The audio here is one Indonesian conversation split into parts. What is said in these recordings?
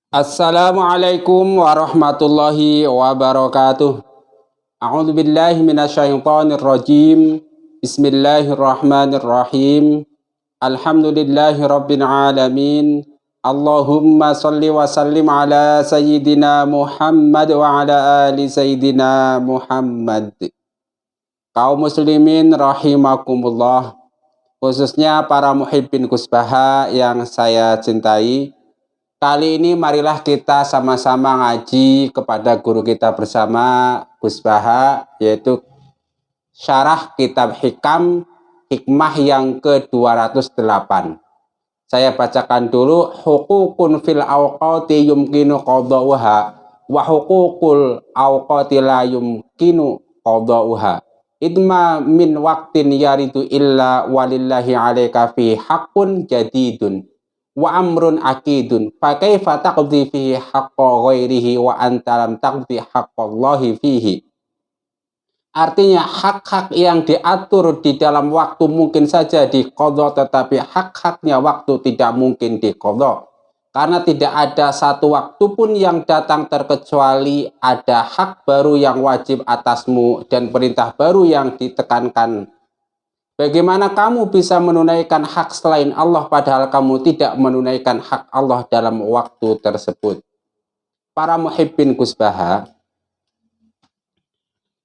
Assalamualaikum warahmatullahi wabarakatuh. A'udzu billahi minasyaitonir rajim. Bismillahirrahmanirrahim. Alhamdulillahi rabbil alamin. Allahumma shalli wa sallim ala sayyidina Muhammad wa ala ali sayyidina Muhammad. Kaum muslimin rahimakumullah, khususnya para muhibbin Gus Baha yang saya cintai. Kali ini marilah kita sama-sama ngaji kepada guru kita bersama Gus Baha, yaitu syarah kitab Hikam, hikmah yang ke-208. Saya bacakan dulu. Hukukun fil awqati yumkinu qada'uha wa hukukul awqati la yumkinu qada'uha. Idma min waqtin yaridu illa walillahi alaika fi haqqun jadidun wa amrun akidun fa kaifa taqdi fihi haqqa ghairihi wa anta lam taqdi haqqallahi fihi. Artinya hak-hak yang diatur di dalam waktu mungkin saja diqadha, tetapi hak-haknya waktu tidak mungkin diqadha. Karena tidak ada satu waktu pun yang datang terkecuali ada hak baru yang wajib atasmu dan perintah baru yang ditekankan. Bagaimana kamu bisa menunaikan hak selain Allah padahal kamu tidak menunaikan hak Allah dalam waktu tersebut? Para muhibbin Gus Baha,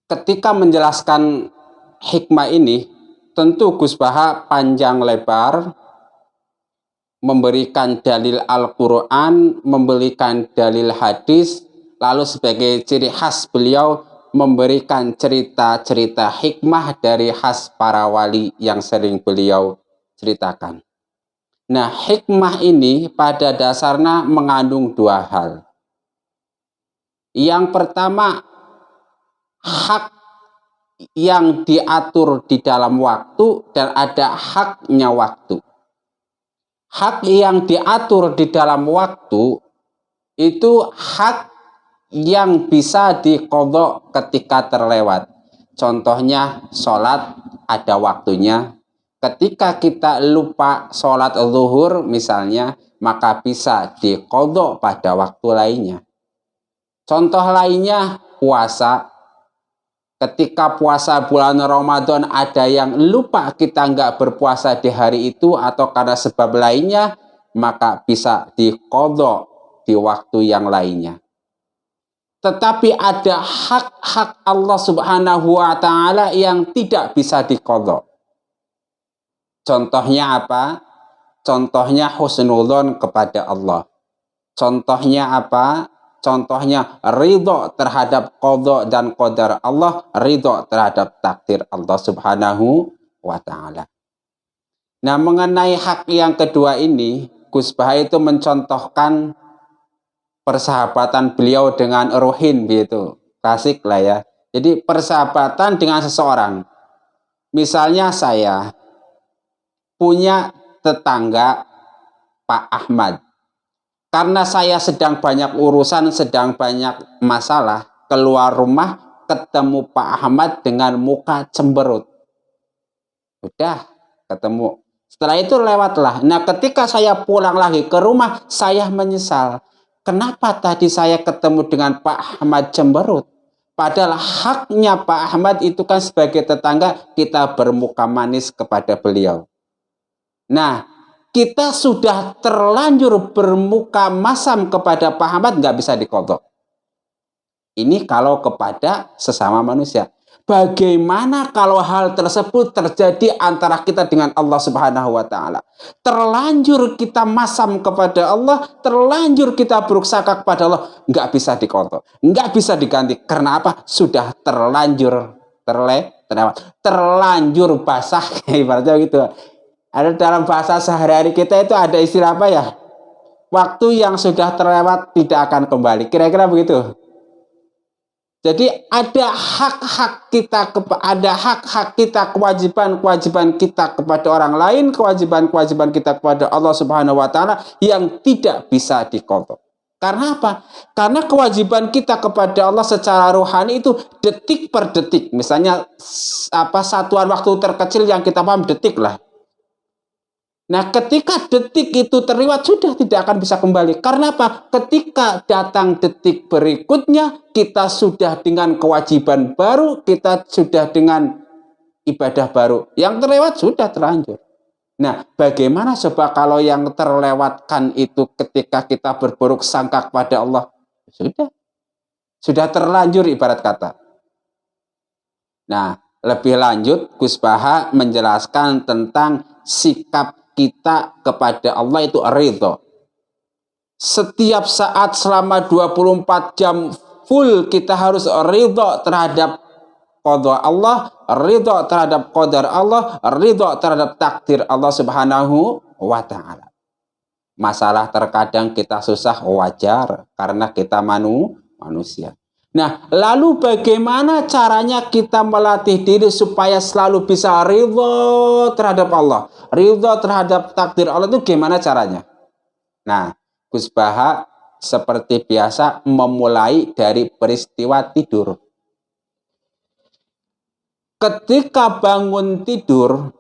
ketika menjelaskan hikmah ini, tentu Gus Baha panjang lebar, memberikan dalil Al-Quran, memberikan dalil hadis, lalu sebagai ciri khas beliau memberikan cerita-cerita hikmah dari khas para wali yang sering beliau ceritakan. Nah, hikmah ini pada dasarnya mengandung dua hal. Yang pertama, hak yang diatur di dalam waktu dan ada haknya waktu. Hak yang diatur di dalam waktu itu hak yang bisa diqadha ketika terlewat. Contohnya sholat ada waktunya. Ketika kita lupa sholat zuhur misalnya, maka bisa diqadha pada waktu lainnya. Contoh lainnya puasa. Ketika puasa bulan Ramadan ada yang lupa kita nggak berpuasa di hari itu atau karena sebab lainnya, maka bisa diqadha di waktu yang lainnya. Tetapi ada hak-hak Allah Subhanahu wa Ta'ala yang tidak bisa diqadha. Contohnya apa? Contohnya husnudzon kepada Allah. Contohnya apa? Contohnya ridho terhadap qadha dan qadar Allah, ridho terhadap takdir Allah Subhanahu wa Ta'ala. Nah, mengenai hak yang kedua ini, Gus Baha itu mencontohkan persahabatan beliau dengan Ruhin gitu. Klasik lah ya. Jadi persahabatan dengan seseorang. Misalnya saya punya tetangga Pak Ahmad. Karena saya sedang banyak urusan, sedang banyak masalah, keluar rumah, ketemu Pak Ahmad dengan muka cemberut. Udah, ketemu. Setelah itu lewatlah. Nah, ketika saya pulang lagi ke rumah, saya menyesal. Kenapa tadi saya ketemu dengan Pak Ahmad cemberut? Padahal haknya Pak Ahmad itu kan sebagai tetangga, kita bermuka manis kepada beliau. Nah, kita sudah terlanjur bermuka masam kepada Pak Ahmad, nggak bisa diqadha. Ini kalau kepada sesama manusia. Bagaimana kalau hal tersebut terjadi antara kita dengan Allah Subhanahu wa Ta'ala? Terlanjur kita masam kepada Allah, terlanjur kita beruksaka kepada Allah, nggak bisa diqadha, nggak bisa diganti. Karena apa? Sudah terlanjur terlanjur basah, ibaratnya gitu. Ada dalam bahasa sehari-hari kita itu ada istilah apa ya? Waktu yang sudah terlewat tidak akan kembali. Kira-kira begitu. Jadi ada hak-hak kita, ada hak-hak kita, kewajiban-kewajiban kita kepada orang lain, kewajiban-kewajiban kita kepada Allah Subhanahu wa Ta'ala yang tidak bisa diqadha. Karena apa? Karena kewajiban kita kepada Allah secara rohani itu detik per detik. Misalnya satuan waktu terkecil yang kita paham detik lah. Nah, ketika detik itu terlewat, sudah tidak akan bisa kembali. Karena apa? Ketika datang detik berikutnya, kita sudah dengan kewajiban baru, kita sudah dengan ibadah baru. Yang terlewat sudah terlanjur. Nah, bagaimana coba kalau yang terlewatkan itu ketika kita berburuk sangka kepada Allah? Sudah terlanjur ibarat kata. Nah, lebih lanjut Gus Baha menjelaskan tentang sikap kita kepada Allah itu ridho. Setiap saat selama 24 jam full kita harus ridho terhadap qada Allah, ridho terhadap qadar Allah, ridho terhadap takdir Allah Subhanahu wa taala. Masalah terkadang kita susah, wajar karena kita manusia. Nah, lalu bagaimana caranya kita melatih diri supaya selalu bisa ridho terhadap Allah, ridho terhadap takdir Allah, itu gimana caranya? Nah, Gus Baha seperti biasa memulai dari peristiwa tidur. Ketika bangun tidur,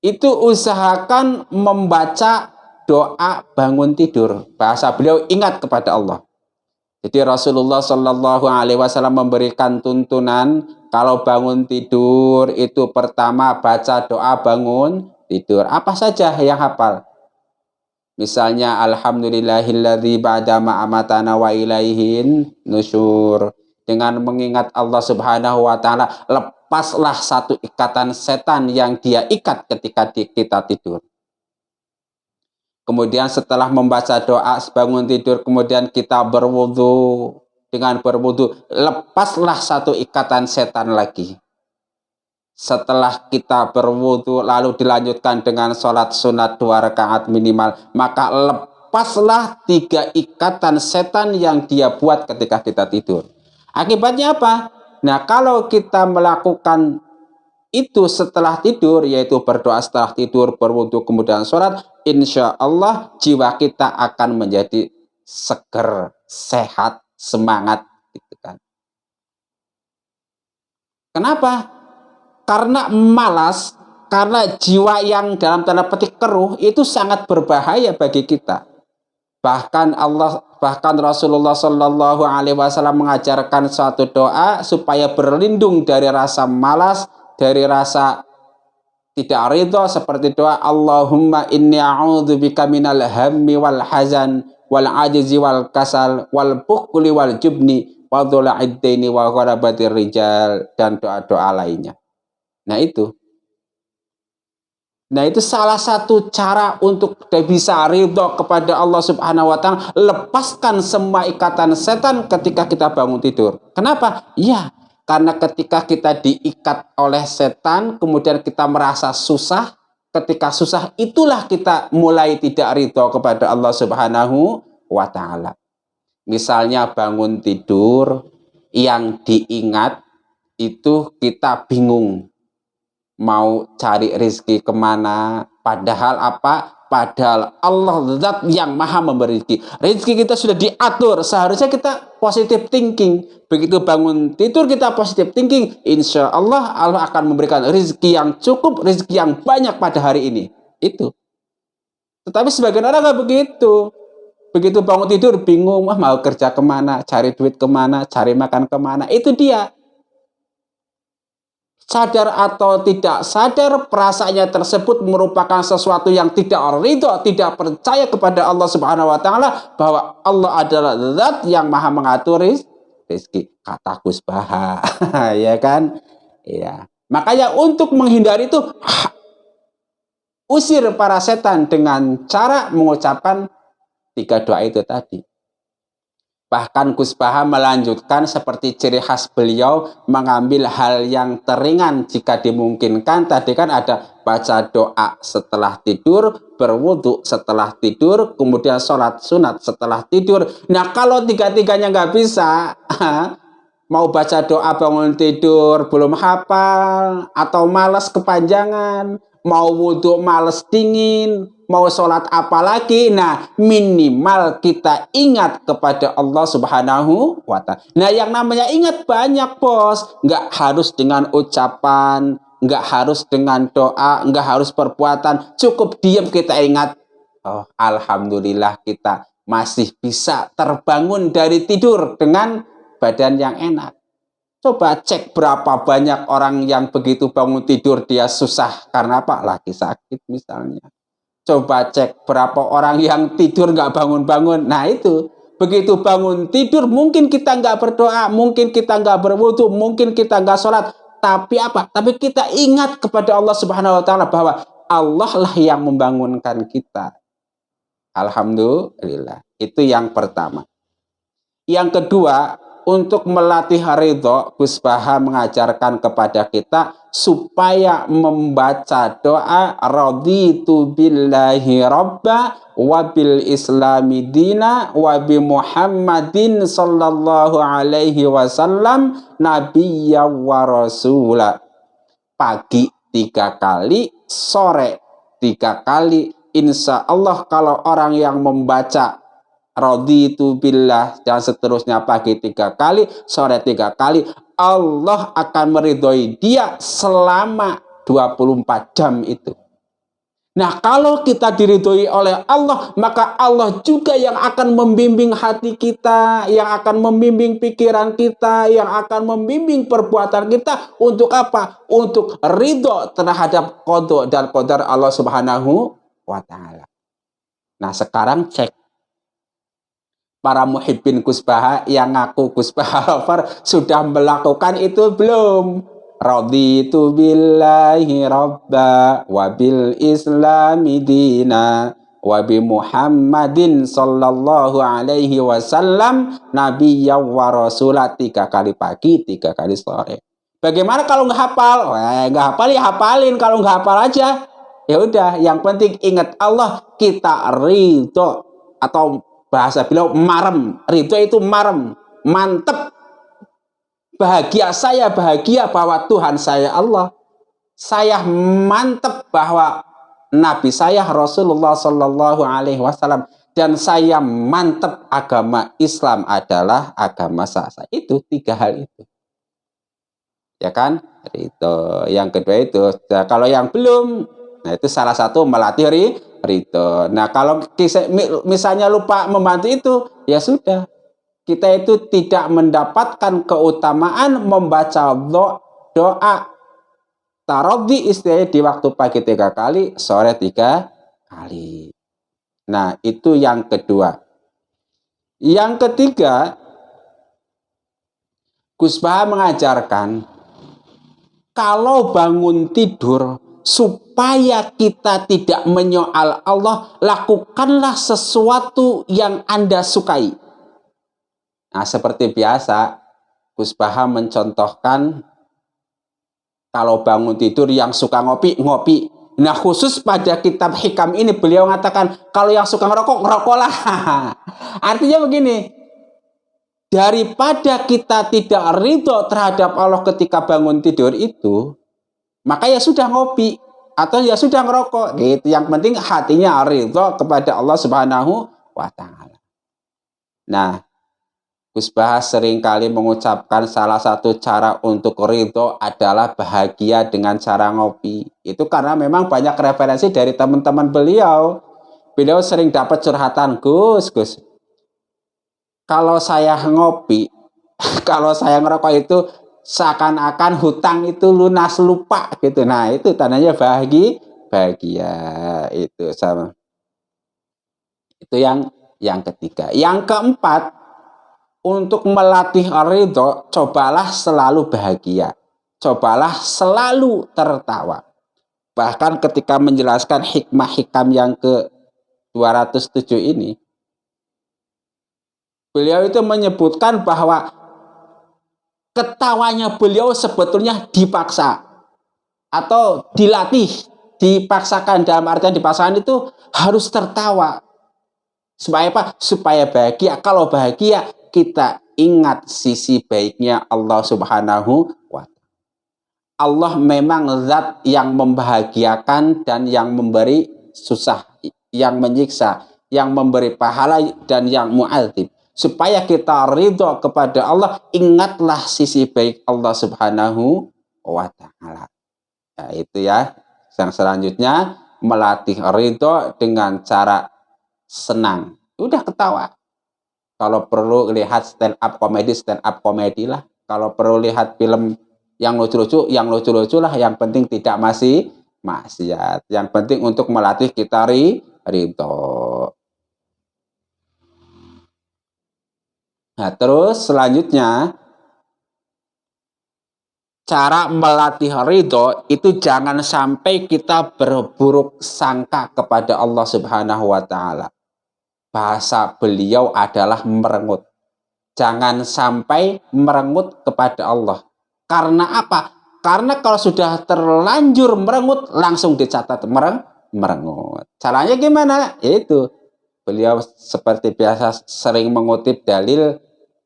itu usahakan membaca doa bangun tidur. Bahasa beliau, ingat kepada Allah. Jadi Rasulullah Shallallahu Alaihi Wasallam memberikan tuntunan kalau bangun tidur itu pertama baca doa bangun tidur. Apa saja yang hafal? Misalnya Alhamdulillahilladzi ba'da ma amatana wa ilaihin nusyur. Dengan mengingat Allah Subhanahu wa taala, lepaslah satu ikatan setan yang dia ikat ketika kita tidur. Kemudian setelah membaca doa bangun tidur, kemudian kita berwudu. Dengan berwudu, lepaslah satu ikatan setan lagi. Setelah kita berwudu, lalu dilanjutkan dengan sholat sunat 2 rakaat minimal, maka lepaslah 3 ikatan setan yang dia buat ketika kita tidur. Akibatnya apa? Nah, kalau kita melakukan itu setelah tidur, yaitu berdoa setelah tidur, berwudu, kemudian sholat, insya Allah jiwa kita akan menjadi seger, sehat, semangat, gitu kan. Kenapa? Karena malas, karena jiwa yang dalam tanda petik keruh itu sangat berbahaya bagi kita. Bahkan Rasulullah Shallallahu Alaihi Wasallam mengajarkan suatu doa supaya berlindung dari rasa malas, dari rasa tidak ridho, seperti doa Allahumma inni a'udzubika minal hammi wal hazan wal ajzi wal kasal wal bukhli wal jubni wa dhula'id daini wa ghalabatir rijal, dan doa-doa lainnya. Nah itu salah satu cara untuk bisa ridho kepada Allah Subhanahu wa taala, lepaskan semua ikatan setan ketika kita bangun tidur. Kenapa? Ya, karena ketika kita diikat oleh setan, kemudian kita merasa susah. Ketika susah, itulah kita mulai tidak ridho kepada Allah Subhanahu wa taala. Misalnya bangun tidur, yang diingat itu kita bingung mau cari rezeki kemana, padahal apa? Padahal Allah zat yang maha memberi rezeki. Rezeki kita sudah diatur, seharusnya kita positive thinking. Begitu bangun tidur kita positive thinking, insya Allah Allah akan memberikan rezeki yang cukup, rezeki yang banyak pada hari ini. Itu. Tetapi sebagian orang nggak begitu. Begitu bangun tidur bingung, mau kerja kemana, cari duit kemana, cari makan kemana. Itu dia. Sadar atau tidak sadar, perasaannya tersebut merupakan sesuatu yang tidak ridho, tidak percaya kepada Allah Subhanahu wa taala, bahwa Allah adalah zat yang maha mengatur rezeki. Kata Gus Baha. Ya kan? Ya. Makanya untuk menghindari itu, usir para setan dengan cara mengucapkan 3 doa itu tadi. Bahkan Gus Baha melanjutkan seperti ciri khas beliau, mengambil hal yang teringan jika dimungkinkan. Tadi kan ada baca doa setelah tidur, berwudu setelah tidur, kemudian sholat sunat setelah tidur. Nah, kalau 3-tiganya nggak bisa, mau baca doa bangun tidur belum hafal, atau malas kepanjangan, mau wudu males dingin, mau sholat apalagi, nah minimal kita ingat kepada Allah Subhanahu wa ta'ala. Nah yang namanya ingat banyak bos, nggak harus dengan ucapan, nggak harus dengan doa, nggak harus perbuatan, cukup diam kita ingat, oh alhamdulillah kita masih bisa terbangun dari tidur dengan badan yang enak. Coba cek berapa banyak orang yang begitu bangun tidur dia susah karena apa? Lagi sakit misalnya. Coba cek berapa orang yang tidur nggak bangun-bangun. Nah itu, begitu bangun tidur mungkin kita nggak berdoa, mungkin kita nggak berwudu, mungkin kita nggak sholat. Tapi apa? Tapi kita ingat kepada Allah Subhanahu Wa Taala bahwa Allah lah yang membangunkan kita. Alhamdulillah. Itu yang pertama. Yang kedua, untuk melatih ridho, Gus Baha mengajarkan kepada kita supaya membaca doa raditu billahi rabba wa bil islami dina wa bi Muhammadin sallallahu alaihi wasallam nabiyya wa rasula. Pagi 3 kali, sore 3 kali. Insya Allah kalau orang yang membaca raditu billah dan seterusnya pagi 3 kali, sore 3 kali, Allah akan meridhoi dia selama 24 jam itu. Nah, kalau kita diridhoi oleh Allah, maka Allah juga yang akan membimbing hati kita, yang akan membimbing pikiran kita, yang akan membimbing perbuatan kita untuk apa? Untuk ridho terhadap qada dan qadar Allah Subhanahu wa Ta'ala. Nah, sekarang cek para muhibbin Gus Baha yang ngaku Gus Baha lover sudah melakukan itu belum? Raditu billahi rabba wa bil islami dina wa bi Muhammadin sallallahu alaihi wasallam nabiyya wa rasulah 3 kali pagi, 3 kali sore. Bagaimana kalau nggak hafal? Nggak hafal ya hafalin, kalau nggak hafal aja ya udah, yang penting ingat Allah, kita ridho, atau bahasa beliau marem. Ridho itu marem, mantep. Bahagia, saya bahagia bahwa Tuhan saya Allah. Saya mantep bahwa Nabi saya Rasulullah Sallallahu Alaihi Wasallam, dan saya mantep agama Islam adalah agama saya. Itu 3 hal itu, ya kan? Ridho. Yang kedua itu, nah, kalau yang belum, nah itu salah satu melatih ridho. Nah kalau misalnya lupa membantu itu, ya sudah, kita itu tidak mendapatkan keutamaan membaca doa taradhi istilahnya di waktu pagi 3 kali, sore 3 kali. Nah itu yang kedua. Yang ketiga, Gus Baha mengajarkan kalau bangun tidur, supaya kita tidak menyoal Allah, lakukanlah sesuatu yang Anda sukai. Nah, seperti biasa, Gus Baha mencontohkan kalau bangun tidur yang suka ngopi, ngopi. Nah, khusus pada kitab Hikam ini beliau mengatakan, kalau yang suka ngerokok, ngerokoklah. Artinya begini, daripada kita tidak ridho terhadap Allah ketika bangun tidur itu, maka ya sudah ngopi atau ya sudah ngerokok gitu. Yang penting hatinya ridho kepada Allah Subhanahu wa Ta'ala. Nah, Gus Baha seringkali mengucapkan salah satu cara untuk ridho adalah bahagia dengan cara ngopi. Itu karena memang banyak referensi dari teman-teman beliau. Beliau sering dapat curhatan, Gus, kalau saya ngopi, kalau saya ngerokok itu seakan-akan hutang itu lunas, lupa gitu. Nah itu tandanya bahagia itu sama. Itu yang ketiga. Yang keempat, untuk melatih ridho, cobalah selalu bahagia, cobalah selalu tertawa. Bahkan ketika menjelaskan hikmah hikam yang ke 207 ini, beliau itu menyebutkan bahwa ketawanya beliau sebetulnya dipaksa atau dilatih, dipaksakan. Dalam artian dipaksakan itu harus tertawa. Supaya apa? Supaya bahagia. Kalau bahagia, kita ingat sisi baiknya Allah Subhanahu wa Ta'ala. Allah memang zat yang membahagiakan dan yang memberi susah, yang menyiksa, yang memberi pahala dan yang mu'adzib. Supaya kita ridho kepada Allah, ingatlah sisi baik Allah Subhanahu wa Ta'ala. Ya, itu ya. Yang selanjutnya melatih ridho dengan cara senang. Udah ketawa. Kalau perlu lihat stand up komedi lah. Kalau perlu lihat film yang lucu-lucu lah. Yang penting tidak masih maksiat. Yang penting untuk melatih kita ridho. Nah, terus selanjutnya cara melatih ridho itu jangan sampai kita berburuk sangka kepada Allah Subhanahu wa taala. Bahasa beliau adalah merengut. Jangan sampai merengut kepada Allah. Karena apa? Karena kalau sudah terlanjur merengut langsung dicatat merengut. Caranya gimana? Itu beliau seperti biasa sering mengutip dalil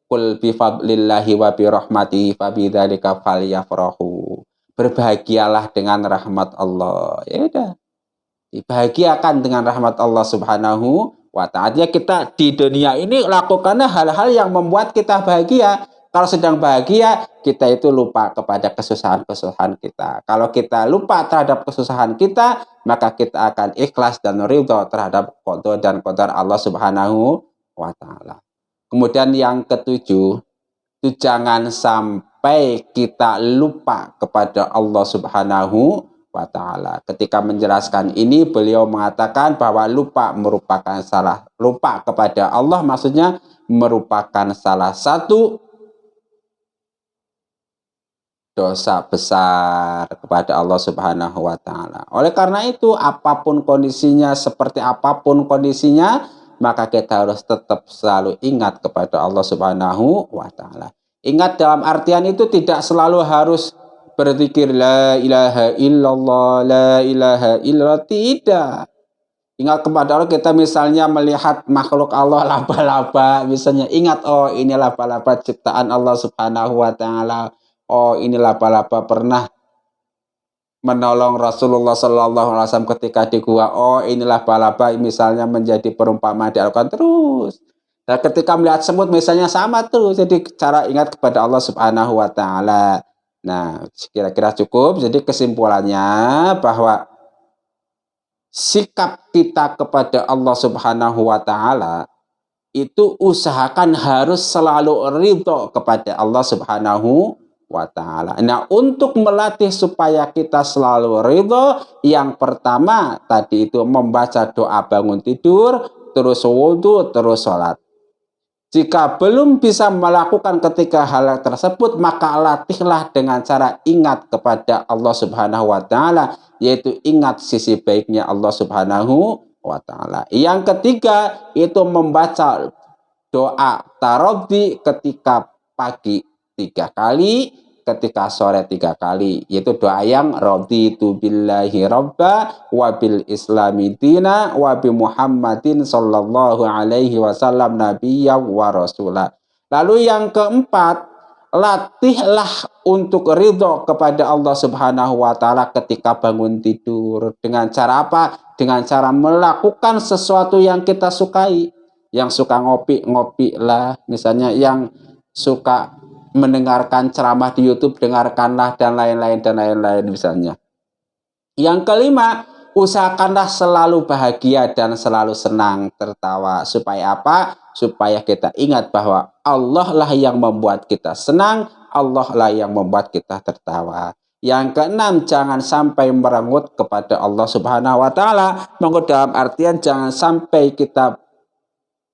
Qul bifadlillahi wa birahmatihi fabidzalika falyafrahu. Berbahagialah dengan rahmat Allah. Ya udah. Dibahagiakan dengan rahmat Allah Subhanahu wa ta'ala. Kita di dunia ini lakukanlah hal-hal yang membuat kita bahagia. Kalau sedang bahagia, kita itu lupa kepada kesusahan-kesusahan kita. Kalau kita lupa terhadap kesusahan kita, maka kita akan ikhlas dan ridho terhadap qada dan qadar Allah Subhanahu wa ta'ala. Kemudian yang ketujuh, itu jangan sampai kita lupa kepada Allah Subhanahu wa ta'ala. Ketika menjelaskan ini, beliau mengatakan bahwa lupa kepada Allah maksudnya merupakan salah satu dosa besar kepada Allah Subhanahu wa ta'ala. Oleh karena itu, apapun kondisinya, seperti apapun kondisinya, maka kita harus tetap selalu ingat kepada Allah Subhanahu wa ta'ala. Ingat dalam artian itu tidak selalu harus berzikir la ilaha illallah, la ilaha illallah, tidak. Ingat kepada Allah, kita misalnya melihat makhluk Allah laba-laba, misalnya ingat, oh ini laba-laba ciptaan Allah Subhanahu wa ta'ala. Oh ini laba-laba pernah menolong Rasulullah Sallallahu Alaihi Wasallam ketika di gua. Oh inilah laba-laba misalnya menjadi perumpamaan di Al-Quran terus. Dan ketika melihat semut misalnya sama terus. Jadi cara ingat kepada Allah Subhanahu Wa Taala. Nah kira-kira cukup. Jadi kesimpulannya bahwa sikap kita kepada Allah Subhanahu Wa Taala itu usahakan harus selalu ridho kepada Allah Subhanahu wa ta'ala. Nah, untuk melatih supaya kita selalu ridho, yang pertama tadi itu membaca doa bangun tidur, terus wudhu, terus sholat. Jika belum bisa melakukan ketika hal tersebut, maka latihlah dengan cara ingat kepada Allah Subhanahu wa ta'ala, yaitu ingat sisi baiknya Allah Subhanahu wa ta'ala. Yang ketiga itu membaca doa taroddi ketika pagi 3 kali, ketika sore 3 kali, yaitu doa yang raditu billahi rabba wa bil islami dina wa bi Muhammadin sallallahu alaihi wasallam nabiyya wa rasulah. Lalu yang keempat, latihlah untuk ridho kepada Allah Subhanahu wa ta'ala ketika bangun tidur. Dengan cara apa? Dengan cara melakukan sesuatu yang kita sukai. Yang suka ngopi lah, misalnya yang suka mendengarkan ceramah di YouTube, dengarkanlah, dan lain-lain misalnya. Yang kelima, usahakanlah selalu bahagia dan selalu senang, tertawa. Supaya apa? Supaya kita ingat bahwa Allah lah yang membuat kita senang, Allah lah yang membuat kita tertawa. Yang keenam, jangan sampai merengut kepada Allah Subhanahu wa ta'ala. Menurut dalam artian jangan sampai kita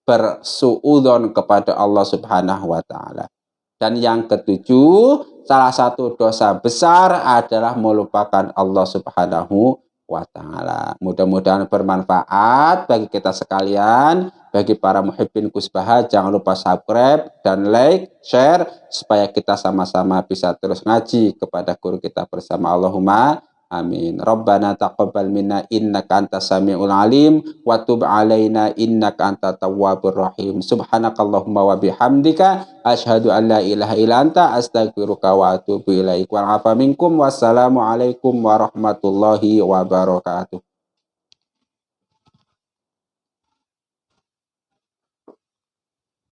bersuudzon kepada Allah Subhanahu wa ta'ala. Dan yang ketujuh, salah satu dosa besar adalah melupakan Allah Subhanahu wa ta'ala. Mudah-mudahan bermanfaat bagi kita sekalian, bagi para muhibbin Kusbaha. Jangan lupa subscribe dan like, share, supaya kita sama-sama bisa terus ngaji kepada guru kita bersama. Allahumma amin. Rabbana taqabbal minna innaka antas samiul alim wa tub alaina innaka antat tawwabur rahim. Subhanakallahumma wa bihamdika asyhadu an la ilaha illa anta astaghfiruka wa atubu ilaik. Wa afa minkum. Wassalamu alaikum warahmatullahi wabarakatuh.